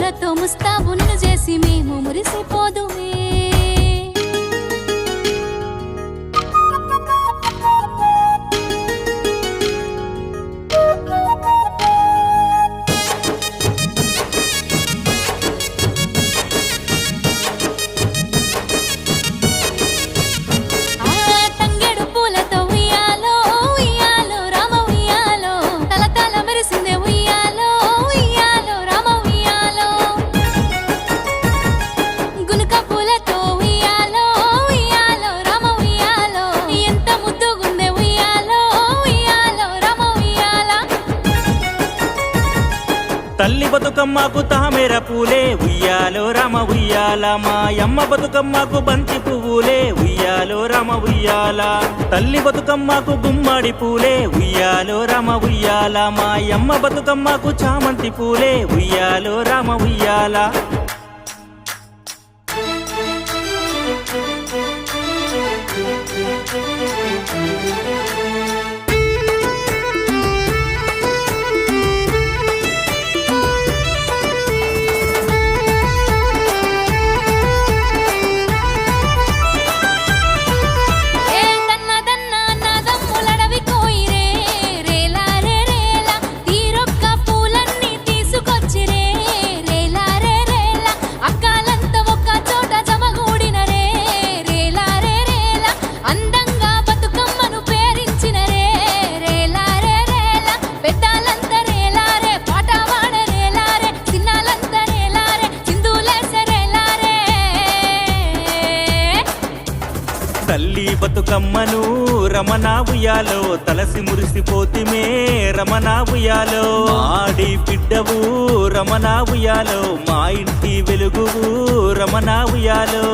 పూలతో ముస్తాబును చేసి మేము మురిసిపోదుమే తల్లి బతుకమ్మకు తామేర పూలే ఉయ్యాలో రామ ఉయ్యాల మాయమ్మ బతుకమ్మకు బంతి పువ్వులే ఉయ్యాలో రామ ఉయ్యాల తల్లి బతుకమ్మకు గుమ్మడి పూలే ఉయ్యాలో రామ ఉయ్యాల మాయమ్మ బతుకమ్మకు చామంతి పూలే ఉయ్యాలో రామ ఉయ్యాల తల్లి బతుకమ్మను రమణ ఉయ్యాలో తలసి మురిసిపోతిమే రమణ ఉయ్యాలో ఆడి బిడ్డవు రమణ ఉయ్యాలో మా ఇంటి వెలుగు రమణ ఉయ్యాలో